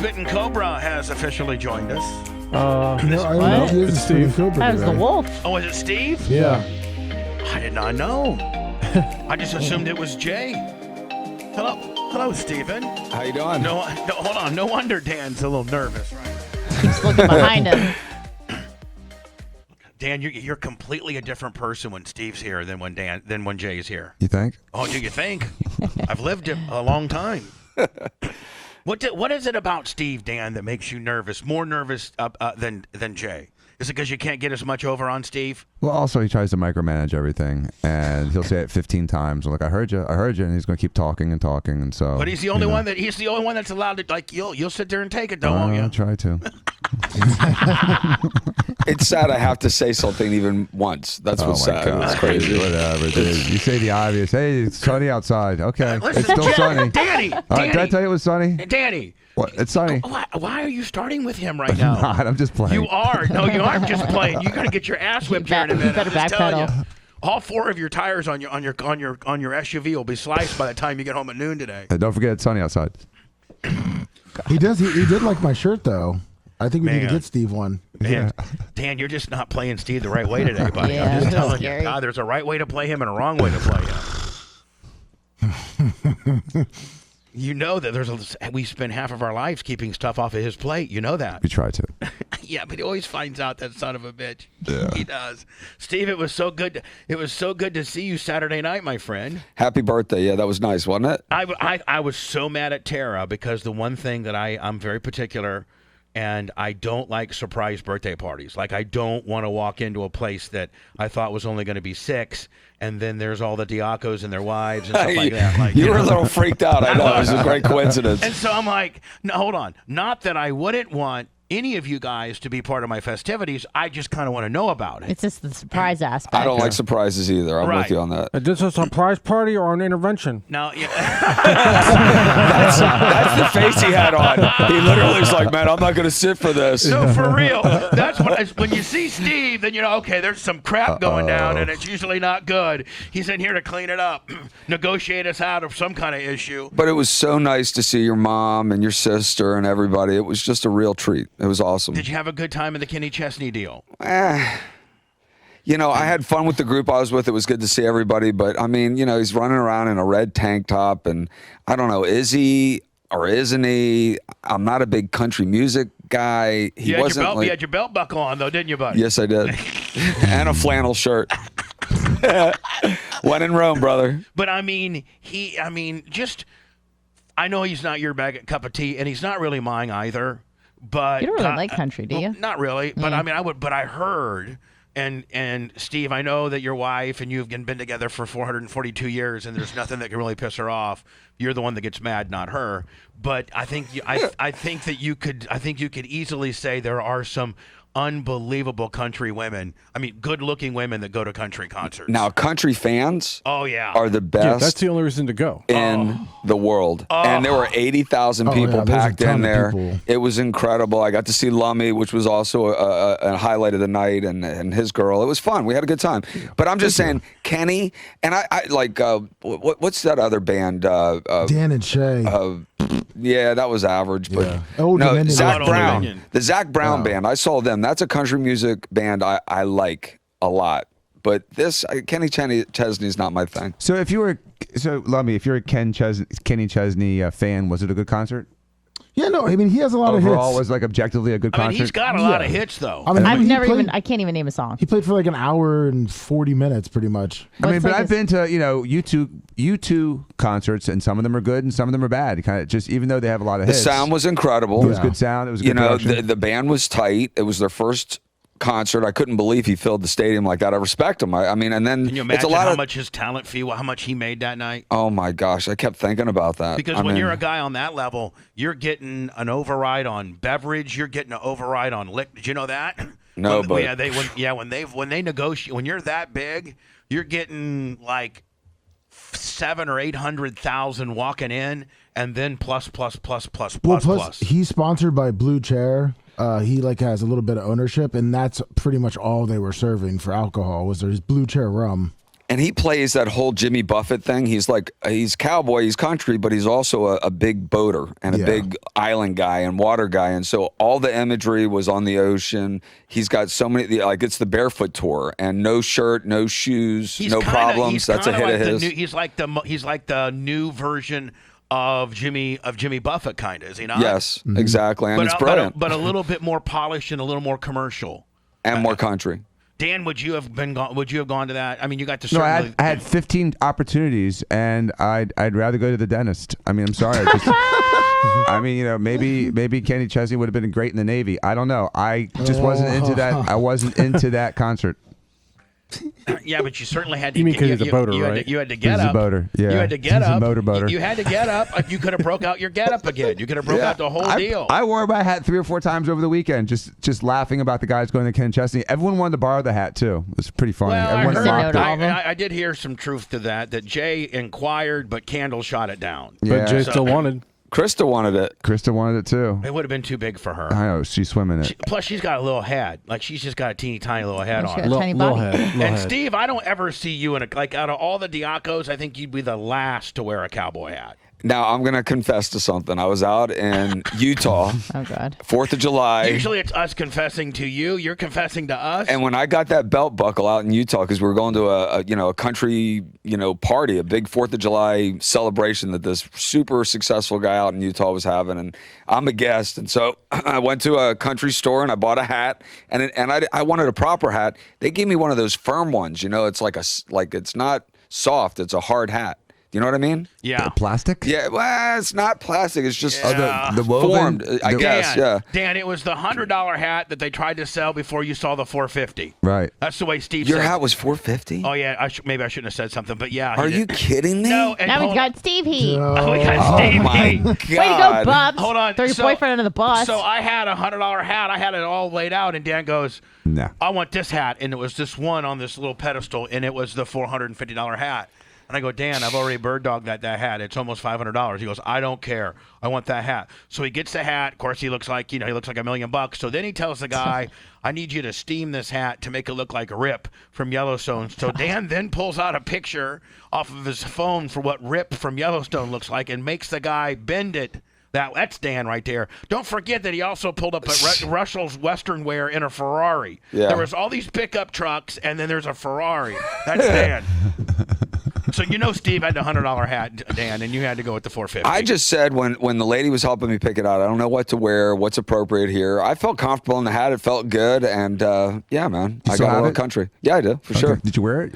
Spittin' Cobra has officially joined us. No, I don't know. He is Steve. That was the wolf. Oh, is it Steve? Yeah. I did not know. I just assumed it was Jay. Hello, Steven. How you doing? No, hold on. No wonder Dan's a little nervous right now. He's looking behind him. Dan, you're completely a different person when Steve's here than when Jay's here. You think? Oh, do you think? I've lived it a long time. What is it about Steve, Dan, that makes you nervous? More nervous than Jay? Is it because you can't get as much over on Steve? Well, also he tries to micromanage everything, and he'll say it 15 times. I'm like, I heard you, and he's going to keep talking, and so. But he's the only one that's allowed to, like, you'll sit there and take it, though, won't you? I'll try to. It's sad I have to say something even once. That's what's sad. God. It's crazy. Whatever, dude. You say the obvious. Hey, it's sunny outside. Okay. Listen, it's still sunny. Danny. All right, did I tell you it was sunny? Danny. What? It's sunny. Why are you starting with him right now? I'm just playing. You are. No, you aren't just playing. You got to get your ass whipped here in a minute. You better backpedal. All 4 of your tires on your SUV will be sliced by the time you get home at noon today. Hey, don't forget it's sunny outside. He does. He did like my shirt though. I think we need to Man. get Steve one. Dan, Dan, you're just not playing Steve the right way today, buddy. Yeah, I'm just that's telling scary. you. There's a right way to play him and a wrong way to play him. You know that we spend half of our lives keeping stuff off of his plate. You know that. We try to. Yeah, but he always finds out, that son of a bitch. Yeah. He does. Steve, it was so good. It was so good to see you Saturday night, my friend. Happy birthday. Yeah, that was nice, wasn't it? I was so mad at Tara because the one thing that I'm very particular, and I don't like surprise birthday parties. Like, I don't want to walk into a place that I thought was only going to be 6, and then there's all the Diacos and their wives and stuff like that. Like, you were know. a little freaked out. I know. It was a great coincidence. And so I'm like, no, hold on. Not that I wouldn't want any of you guys to be part of my festivities. I just kind of want to know about it. It's just the surprise aspect. I don't like surprises either. I'm Right. with you on that. Is this a surprise party or an intervention? Now, yeah. That's the face he had on. He literally was like, man, I'm not going to sit for this. No, for real. That's when you see Steve, then you know, okay, there's some crap going down, and it's usually not good. He's in here to clean it up, negotiate us out of some kind of issue. But it was so nice to see your mom and your sister and everybody. It was just a real treat. It was awesome. Did you have a good time in the Kenny Chesney deal? You know, I had fun with the group I was with. It was good to see everybody. But, I mean, you know, he's running around in a red tank top. And I don't know, is he or isn't he? I'm not a big country music guy. You had your belt buckle on, though, didn't you, buddy? Yes, I did. And a flannel shirt. When in Rome, brother. But, I mean, I know he's not your cup of tea, and he's not really mine either. But You don't really like country, do you? Well, not really. But, I mean, I heard... And Steve, I know that your wife and you've been together for 442 years, and there's nothing that can really piss her off. You're the one that gets mad, not her. But I think I think you could easily say there are some unbelievable country women. I mean, good-looking women that go to country concerts. Now, country fans oh yeah, are the best. Yeah, that's the only reason to go. In the world. And there were 80,000 people yeah, there's a packed ton in of there. people. It was incredible. I got to see Lummy, which was also a highlight of the night, and his girl. It was fun. We had a good time. But I'm just saying, Kenny, and I like, what's that other band? Dan and Shay. Yeah, that was average. But Yeah. Old no, Dominion. Zach Old Brown. Dominion. The Zach Brown band. I saw them. That's a country music band I like a lot. But this Kenny Chesney's not my thing. So if you're a Kenny Chesney fan, was it a good concert? Yeah, no, I mean he has a lot of Overall, hits. was like objectively a good I mean, concert. he's got a lot of hits though. I mean, I can't even name a song. He played for like an hour and 40 minutes, pretty much. I mean, What's but like I've been to U2 concerts, and some of them are good and some of them are bad. Kind of just even though they have a lot of The hits. sound was incredible. It was good sound. It was good production. The band was tight. It was their first concert. I couldn't believe he filled the stadium like that. I respect him. I mean, and then Can you it's imagine a lot how of much his talent fee, how much he made that night? Oh my gosh, I kept thinking about that. Because when you're a guy on that level, you're getting an override on beverage. You're getting an override on liquor. Did you know that? No, but when they negotiate, when you're that big, you're getting like 700,000 or 800,000 walking in, and then plus. He's sponsored by Blue Chair. He like has a little bit of ownership, and that's pretty much all they were serving for alcohol was their Blue Chair rum. And he plays that whole Jimmy Buffett thing. He's cowboy, he's country, but he's also a big boater and a big island guy and water guy. And so all the imagery was on the ocean. He's got so many, like it's the barefoot tour and no shirt, no shoes, no problems. That's a hit of his. He's like the new version of Jimmy Buffett, kind of, is he not? Yes, exactly. And it's brilliant. But a little bit more polished and a little more commercial. And more country. Dan, would you have gone to that? I mean, you got to No, certainly. I had 15 opportunities, and I'd rather go to the dentist. I mean, I'm sorry. I mean, you know, maybe Kenny Chesney would have been great in the Navy. I don't know. I just wasn't into that. I wasn't into that concert. Yeah, but you certainly had to. You mean because he's a boater, right? You had to get He's up. a boater. Yeah. You had to get He's up. a motorboater. You had to get up. You could have broke out your get up again. You could have broke out the whole deal. I wore my hat 3 or 4 times over the weekend, just laughing about the guys going to Ken Chesney. Everyone wanted to borrow the hat too. It was pretty funny. Well, Everyone mocked it. I did hear some truth to that Jay inquired, but Candle shot it down. But Jay still wanted. Krista wanted it. Krista wanted it too. It would have been too big for her. I know, she's swimming it. Plus, she's got a little head. Like, she's just got a teeny tiny little head on her. Tiny body. Little And head. Steve, I don't ever see you in a, like, out of all the Diacos, I think you'd be the last to wear a cowboy hat. Now, I'm going to confess to something. I was out in Utah, Oh, God. 4th of July. Usually it's us confessing to you. You're confessing to us. And when I got that belt buckle out in Utah, because we were going to a country, party, a big 4th of July celebration that this super successful guy out in Utah was having, and I'm a guest. And so I went to a country store and I bought a hat, and I wanted a proper hat. They gave me one of those firm ones. It's like it's not soft. It's a hard hat. You know what I mean? Yeah. Plastic? Yeah, well, it's not plastic. It's just the woven, formed, I guess, yeah. Dan, it was the $100 hat that they tried to sell before you saw the $450. Right. That's the way Steve Your said. hat was $450? Oh, yeah. Maybe I shouldn't have said something, but yeah. Are you kidding me? No. And Now we've got Steve Heat. Oh, we got Steve my Heat. God. Way to go, Bubs. Hold on. Throw your boyfriend under the bus. So I had a $100 hat. I had it all laid out, and Dan goes, No. I want this hat. And it was this one on this little pedestal, and it was the $450 hat. And I go, Dan, I've already bird dogged that hat. It's almost $500. He goes, I don't care. I want that hat. So he gets the hat. Of course, he looks like $1 million. So then he tells the guy, I need you to steam this hat to make it look like Rip from Yellowstone. So Dan then pulls out a picture off of his phone for what Rip from Yellowstone looks like and makes the guy bend it. That's Dan right there. Don't forget that he also pulled up at Russell's Western Wear in a Ferrari. Yeah. There was all these pickup trucks, and then there's a Ferrari. That's Dan. So Steve had the $100 hat, Dan, and you had to go with the $450. I just said when the lady was helping me pick it out, I don't know what to wear, what's appropriate here. I felt comfortable in the hat. It felt good, and yeah, man, I got a little country. Yeah, I do, for sure. Did you wear it?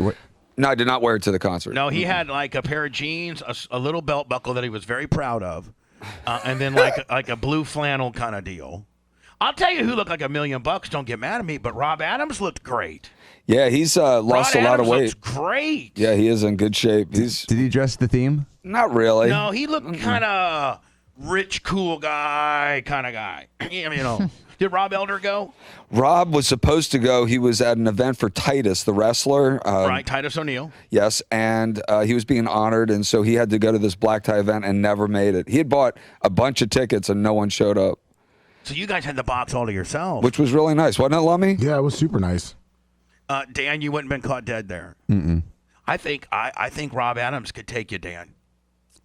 No, I did not wear it to the concert. No, he had like a pair of jeans, a little belt buckle that he was very proud of, and then like a blue flannel kind of deal. I'll tell you who looked like $1 million. Don't get mad at me, but Rob Adams looked great. Yeah, he's lost a lot of weight. Looks great. Yeah, he is in good shape. Did he dress the theme? Not really. No, he looked kind of rich, cool guy kind of guy. Did Rob Elder go? Rob was supposed to go. He was at an event for Titus, the wrestler. Right, Titus O'Neil. Yes, and he was being honored, and so he had to go to this black tie event and never made it. He had bought a bunch of tickets, and no one showed up. So you guys had the box all to yourselves. Which was really nice. Wasn't it, Lummy? Yeah, it was super nice. Dan, you wouldn't have been caught dead there. Mm-mm. I think Rob Adams could take you, Dan.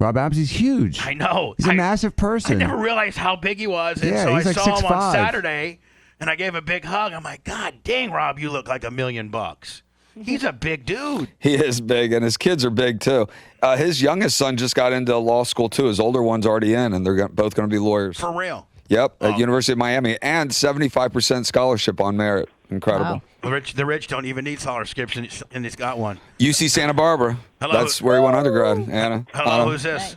Rob Adams, he's huge. I know. He's a massive person. I never realized how big he was. And Yeah, so he's I like saw him 6'5". on Saturday, and I gave him a big hug. I'm like, God dang, Rob, you look like $1 million. He's a big dude. He is big, and his kids are big, too. His youngest son just got into law school, too. His older one's already in, and they're both going to be lauriers. For real. Yep, at University of Miami, and 75% scholarship on merit. Incredible. Wow. The rich don't even need scholarships, and he's got one. UC Santa Barbara. Hello. That's where he went undergrad, Anna. Hello, who's this?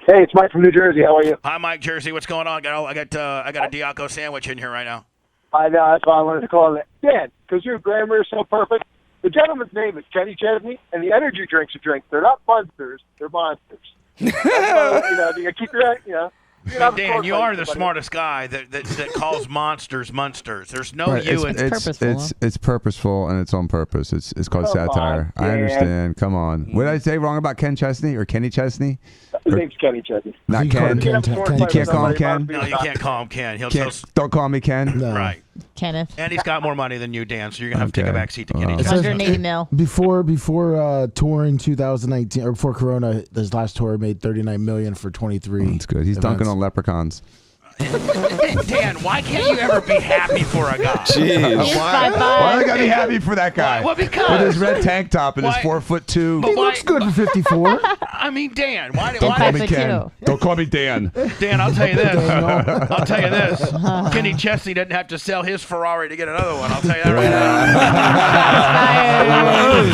Hey, it's Mike from New Jersey. How are you? Hi, Mike, Jersey. What's going on? I got a Diaco sandwich in here right now. I know. That's why I wanted to call it. Dan, because your grammar is so perfect. The gentleman's name is Kenny Chesney, and the energy drinks you drink, they're not monsters, they're monsters. You keep your, Dan, you are the smartest guy that calls monsters monsters. There's no Right, you in it's purposeful and it's on purpose. It's called Come satire. on, I Dan. understand. Come on. What did I say wrong about Ken Chesney or Kenny Chesney? His name's Kenny Chesney. Not You call Ken. him Ken. You can't call him Ken. No, you can't call him Ken. He'll Don't call me Ken. No. right. Kenneth. And he's got more money than you, Dan. So you're gonna have to take a Okay. back seat to Kenny. It says- 180 mil. Before touring 2019 or before Corona, this last tour made 39 million for 23. That's good. He's dunking on leprechauns. Dan, why can't you ever be happy for a guy? Jeez. He's Why 5'5". do I gotta be happy for that guy? Well, because With his red tank top and his Why- 4'2". He looks good for 54. I mean, Dan, why? Don't call me 5'2". Ken. Don't call me Dan. Dan, I'll tell you this. I'll tell you this. Kenny Chesney doesn't have to sell his Ferrari to get another one. I'll tell you that right now.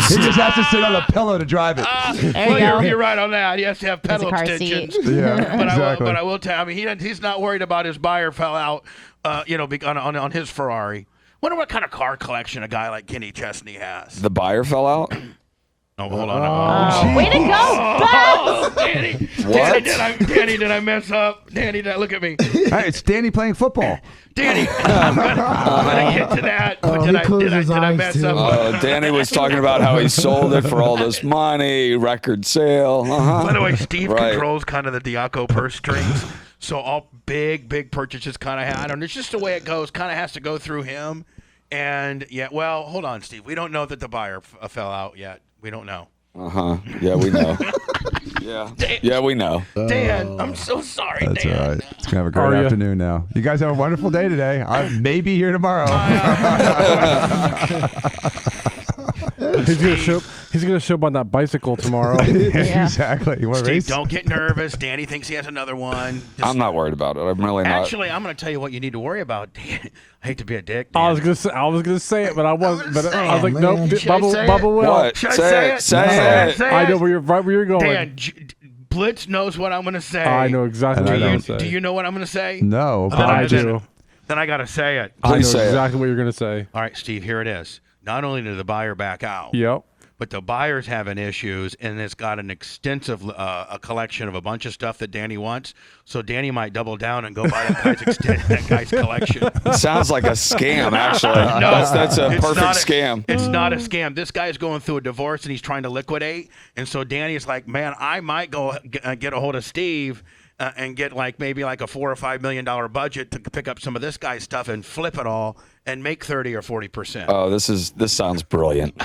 He just has to sit on a pillow to drive it. There you Well, go. you're right on that. He has to have There's a pedal car extensions. seat. Yeah, But exactly. I will tell. I mean, he's not worried about his buyer fell out. On his Ferrari. Wonder what kind of car collection a guy like Kenny Chesney has. The buyer fell out. Oh, hold on. Way to go, Oh, Danny. What? Danny, did I mess up? Danny, look at me. Hey, it's Danny playing football. Danny, I'm gonna get to that. But he closed his did I eyes, mess too. up? Danny was talking about how he sold it for all this money, record sale. By the way, Steve Right. controls kind of the Diaco purse strings. So all big purchases kind of have, it's just the way it goes, kind of has to go through him. And yeah, well, hold on, Steve. We don't know that the buyer fell out yet. We don't know. Yeah, we know. Yeah, we know. Dan, I'm so sorry, That's Dan. all right. It's gonna have a great afternoon now. You guys have a wonderful day today. I may be here tomorrow. He's gonna show up on that bicycle tomorrow. Exactly. You want to Steve, race? don't get nervous. Danny thinks he has another one. Just- I'm not worried about it. I'm really not. Actually, I'm going to tell you what you need to worry about. Dan, I hate to be a dick. Dan. I was gonna say it, but I wasn't. But I was like, man. nope. Should I say Bubba will. What? Should I Say it. Say No. it. Say I it. know right where you're going. Dan, Blitz knows what I'm going to say. I know exactly what I you're know. gonna say. Do you know what I'm going to say? No. Then I then- do. Then I got to say it. I know Please say it. exactly what you're gonna say. All right, Steve, here it is. Not only did the buyer back out, Yep. but the buyer's having issues, and it's got an extensive a collection of a bunch of stuff that Danny wants. So Danny might double down and go buy that guy's collection. Sounds like a scam, actually. No, that's a it's perfect not scam. It's not a scam. This guy's going through a divorce, and he's trying to liquidate. And so Danny's like, man, I might go get a hold of Steve and get maybe a $4 or $5 million budget to pick up some of this guy's stuff and flip it all and make 30 or 40%. Oh, this sounds brilliant.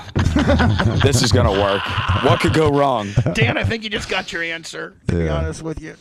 This is gonna work. What could go wrong? Dan, I think you just got your answer, to be honest with you.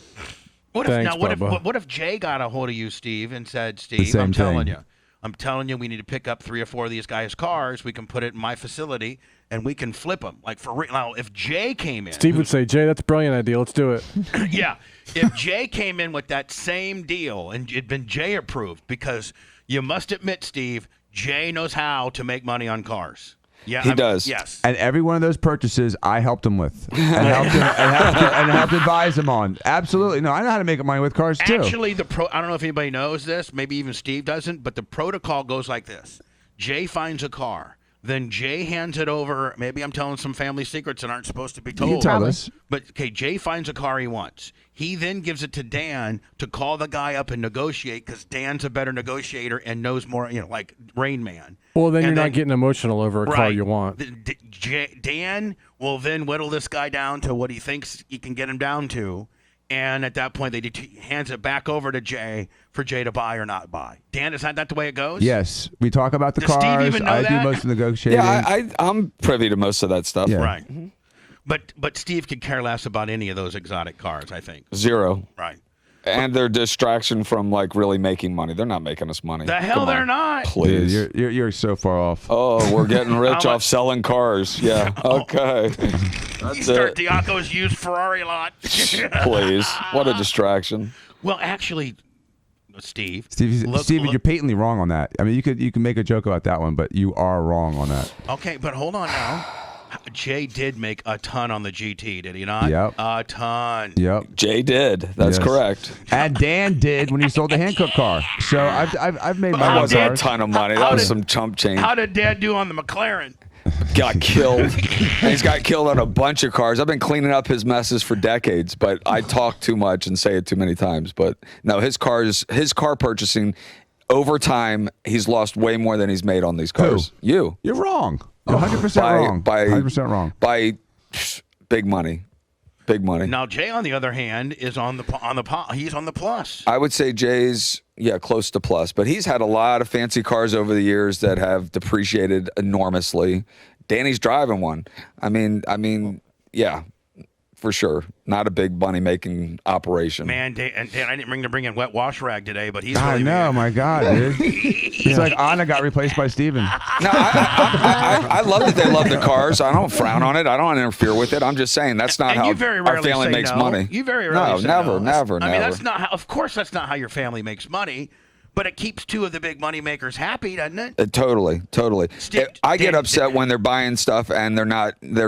What Thanks, if Bubba. what if Jay got a hold of you, Steve, and said, Steve, same I'm telling thing. you, we need to pick up 3 or 4 of these guys' cars. We can put it in my facility, and we can flip them. Like, for real. Now, if Jay came in. Steve would say, Jay, that's a brilliant idea. Let's do it. Yeah. If Jay came in with that same deal, and it'd been Jay approved, because you must admit, Steve, Jay knows how to make money on cars. Yeah, He does. Yes. And every one of those purchases, I helped him with, and helped advise him on. Absolutely, no, I know how to make money with cars too. Actually, I don't know if anybody knows this, maybe even Steve doesn't, but the protocol goes like this. Jay finds a car. Then Jay hands it over. Maybe I'm telling some family secrets that aren't supposed to be told. You can tell us. But, okay, Jay finds a car he wants. He then gives it to Dan to call the guy up and negotiate, because Dan's a better negotiator and knows more, like Rain Man. Well, then And you're not getting emotional over a car you want. Dan will then whittle this guy down to what he thinks he can get him down to. And at that point, he hands it back over to Jay for Jay to buy or not buy. Dan, is that the way it goes? Yes, we talk about the Does Steve cars. even know I do that? most of the negotiating. Yeah, I'm privy to most of that stuff. Yeah. Right. But Steve could care less about any of those exotic cars, I think. Zero. Right. And they're distraction from really making money. They're not making us money. The hell Come they're on. not. Dude, Please. you're so far off. Oh, we're getting rich How off much- selling cars. Yeah. Okay. You That's start it. Diaco's used Ferrari lot. Please. What a distraction. Well, actually, Steve. Steve, look- you're patently wrong on that. I mean, you can make a joke about that one, but you are wrong on that. Okay, but hold on now. Jay did make a ton on the GT, did he not? Yep. A ton. Yep. Jay did. That's Yes. correct. And Dan did when he sold the Hankook car. So I've made That my wasn't a cars. ton of money. How That was did- some chump change. How did Dad do on the McLaren? Got killed. And he's got killed on a bunch of cars. I've been cleaning up his messes for decades, but I talk too much and say it too many times. But no, his car purchasing, over time, he's lost way more than he's made on these cars. You. You're wrong. You're 100% wrong. 100% wrong. By big money. Big money. Now Jay, on the other hand, is he's on the plus. I would say Jay's close to plus, but he's had a lot of fancy cars over the years that have depreciated enormously. Danny's driving one. I mean, yeah, for sure. Not a big money making operation. Man, Dan, I didn't bring in wet wash rag today, but he's. I really know, my God, dude. It's like Anna got replaced by Steven. No, I love that they love the cars. I don't frown on it. I don't interfere with it. I'm just saying that's not how you very our rarely family say makes no. money. You very rarely say never, no. never. I mean, that's not how. Of course, that's not how your family makes money. But it keeps two of the big money makers happy, doesn't it? Totally. I get upset when they're buying stuff and they're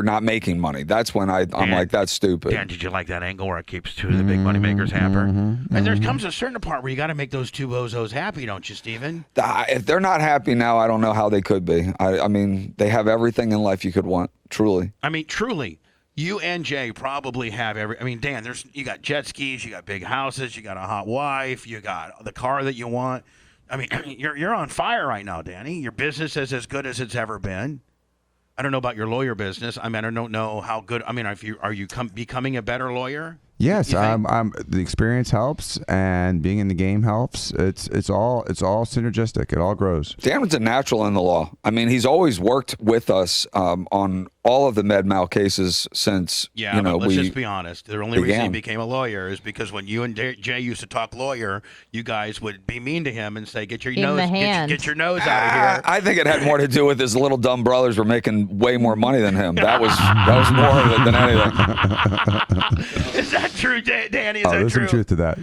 not making money. That's when I'm like, that's stupid. Dan, did you like that angle where it keeps two of the big money makers happy? And there comes a certain part where you got to make those two bozos happy, don't you, Steven? If they're not happy now, I don't know how they could be. I mean, they have everything in life you could want. Truly. I mean, truly. You and Jay probably have Dan, you got jet skis, you got big houses, you got a hot wife, you got the car that you want. I mean, you're on fire right now, Danny. Your business is as good as it's ever been. I don't know about your lawyer business. I mean, I don't know how good. I mean, are you becoming a better lawyer? Yes, the experience helps, and being in the game helps. It's all synergistic. It all grows. Dan was a natural in the law. I mean, he's always worked with us on all of the med mal cases since. Yeah, but let's just be honest. The only reason he began. became a lawyer is because when you and Jay used to talk lawyer, you guys would be mean to him and say, "Get your Give him nose, the hand." get your nose out of here." I think it had more to do with his little dumb brothers were making way more money than him. That was more of it than anything. Is that true, Danny? Is that There's true? some truth to that.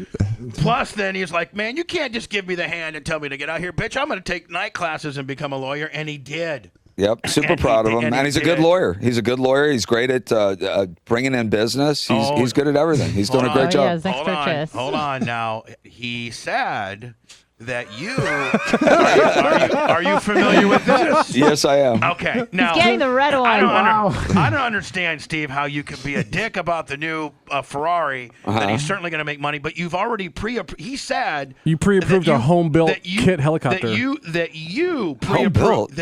Plus, then he's like, "Man, you can't just give me the hand and tell me to get out here, bitch. I'm going to take night classes and become a lawyer," and he did. Yep, super proud of him, and he's a good lawyer. He's a good lawyer. He's great at bringing in business. He's good at everything. He's doing a great job. Yes, extra chest. Hold on. Now, he said that you are you familiar with this? Yes, I am. Okay. Now, He's getting the red one. I don't understand, Steve, how you can be a dick about the new Ferrari that he's certainly going to make money, but you've already he said You pre-approved a home-built that you- kit helicopter. that you Home-built? pre-approved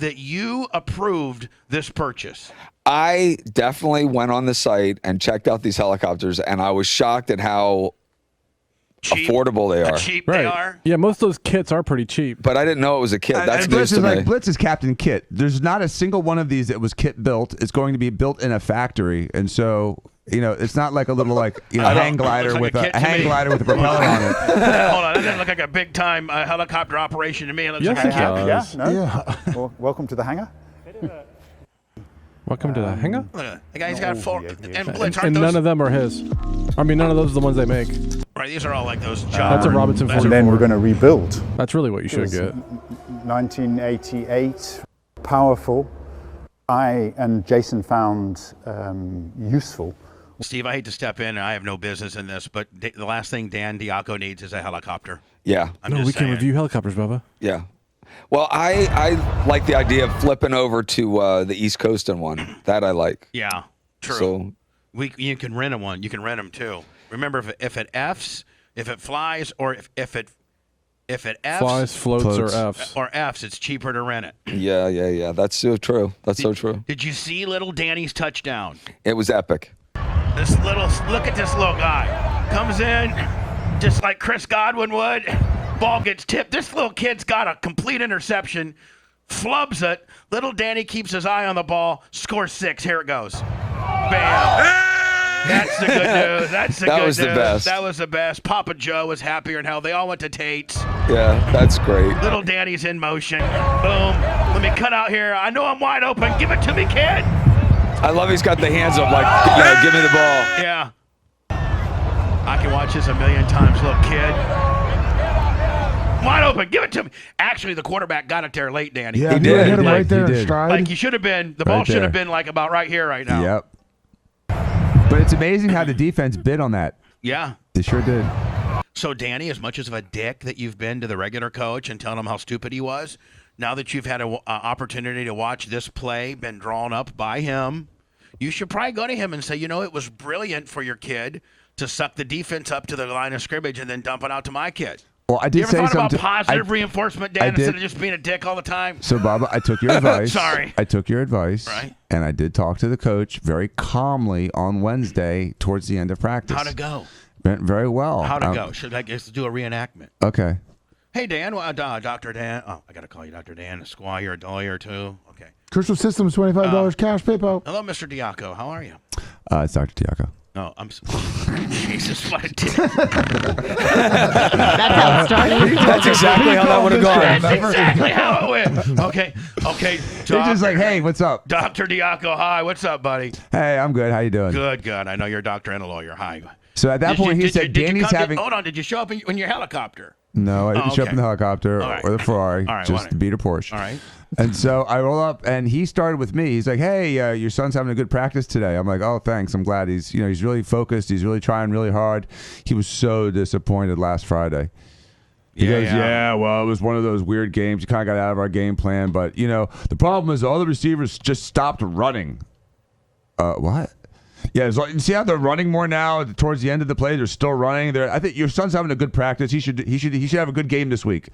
that you approved this purchase. I definitely went on the site and checked out these helicopters, and I was shocked at how affordable they are. Cheap right. they are. Yeah, most of those kits are pretty cheap. But I didn't know it was a kit. That's And news Blitz to is me. Blitz is Captain Kit. There's not a single one of these that was kit built. It's going to be built in a factory, and so it's not like a little hang glider looks like with a a kit to hang me. glider with a propeller on it. Hold on, that doesn't look like a big time helicopter operation to me. It looks Yes, like a it kit. does. Yeah, no. Yeah. Well, welcome to the hangar. Welcome to the hangar. Look at the guy's got four. And Blitz, And aren't those? none of them are his. I mean, none of those are the ones they make. Right, these are all like those jobs. That's a Robinson And then 44. we're going to rebuild. That's really what you should get. 1988, powerful. I and Jason found useful. Steve, I hate to step in, and I have no business in this, but the last thing Dan Diaco needs is a helicopter. Yeah, I'm No, just we can saying. review helicopters, Bubba. yeah. Well, I like the idea of flipping over to the East Coast in one. That I like. Yeah, true. So You can rent one. You can rent them too. Remember, if it Fs, if it flies, or if it Fs Flies, floats, Floats. or Fs. or Fs, it's cheaper to rent it. yeah. That's so true. That's so true. Did you see little Danny's touchdown? It was epic. Look at this little guy. Comes in just like Chris Godwin would. Ball gets tipped. This little kid's got a complete interception. Flubs it. Little Danny keeps his eye on the ball. Scores 6. Here it goes. Bam. That's the good news. That's the That good was the news. best. That was the best. Papa Joe was happier than hell. They all went to Tate's. Yeah, that's great. Little Danny's in motion. Boom. Let me cut out here. I know I'm wide open. Give it to me, kid. I love he's got the hands up like, give me the ball. Yeah. I can watch this a million times, little kid. Wide open. Give it to me. Actually, the quarterback got it there late, Danny. Yeah, He did. Hit him He right did. there He in did. stride. Like he should have been. The ball Right should have there. been like about right here right now. Yep. But it's amazing how the defense bid on that. Yeah. They sure did. So, Danny, as much as of a dick that you've been to the regular coach and telling him how stupid he was, now that you've had an opportunity to watch this play been drawn up by him, you should probably go to him and say, it was brilliant for your kid to suck the defense up to the line of scrimmage and then dump it out to my kid. Well, I did You ever say thought about something. positive reinforcement, Dan, I instead did. of just being a dick all the time? So, Bubba, I took your advice. Sorry. I took your advice. Right. And I did talk to the coach very calmly on Wednesday towards the end of practice. How'd it go? Went very well. How'd it go? Should I just do a reenactment? Okay. Hey, Dan, Dr. Dan. Oh, I got to call you Dr. Dan. A squire, a lawyer, too. Okay. Crystal Systems, $25 cash, PayPal. Hello, Mr. Diaco. How are you? It's Dr. Diaco. No, I'm. Jesus, what a dick. That's how it started. That's exactly how that would have gone. That's exactly how it went. Okay. He's just like, hey, what's up? Dr. Diaco, hi. What's up, buddy? Hey, I'm good. How you doing? Good. I know you're a doctor and a lawyer. Hi. So at that point, he said, Danny's having. Hold on. Did you show up in your helicopter? No, I didn't show up okay. in the helicopter All right. or the Ferrari, All right, just the beat a Porsche. All right. And so I roll up, and he started with me. He's like, "Hey, your son's having a good practice today." I'm like, "Oh, thanks. I'm glad he's really focused. He's really trying really hard." He was so disappointed last Friday. He goes, yeah, well, it was one of those weird games. You kind of got out of our game plan, but the problem is all the receivers just stopped running. What? Yeah, you see how they're running more now towards the end of the play. They're still running. I think your son's having a good practice. He should have a good game this week.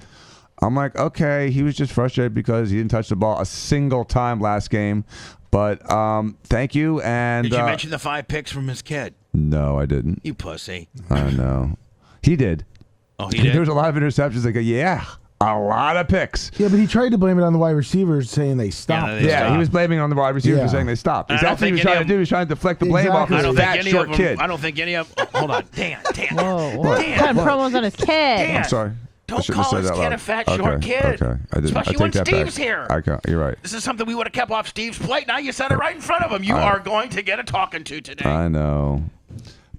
I'm like, okay. He was just frustrated because he didn't touch the ball a single time last game. But thank you. And did you mention the 5 picks from his kid? No, I didn't. You pussy. I know. He did. Oh, he did? There was a lot of interceptions. Like, yeah, a lot of picks. Yeah, but he tried to blame it on the wide receivers, saying they stopped. Yeah, he was blaming on the wide receivers for saying they stopped. Exactly what he was trying to do. He was trying to deflect the blame off Exactly. his fat, short kid. I don't think any of hold on. Dan. Whoa, what kind of promos on his kid? Dan. I'm sorry. I Don't shouldn't have call said his that kid loud. a fat, short kid. Okay, I didn't. Especially I take when that Steve's back. here. You're right. This is something we would have kept off Steve's plate. Now you said it right in front of him. You are going to get a talking to today. I know.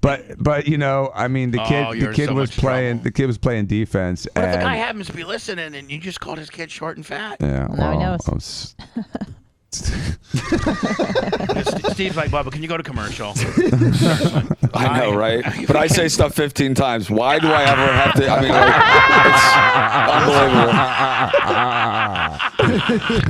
But I mean, the kid so was much playing. trouble. The kid was playing defense. What if and the guy happens to be listening and you just called his kid short and fat? yeah, Now he well, knows. Steve's like, Bubba, can you go to commercial? I know, right? But I say stuff 15 times. Why do I ever have to? I mean, it's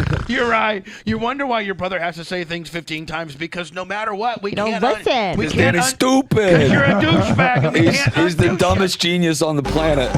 unbelievable. You're right. You wonder why your brother has to say things 15 times because no matter what, we don't can't. listen. We This can't. man is stupid. You're a douchebag. And we can't He's the undoose you. dumbest genius on the planet.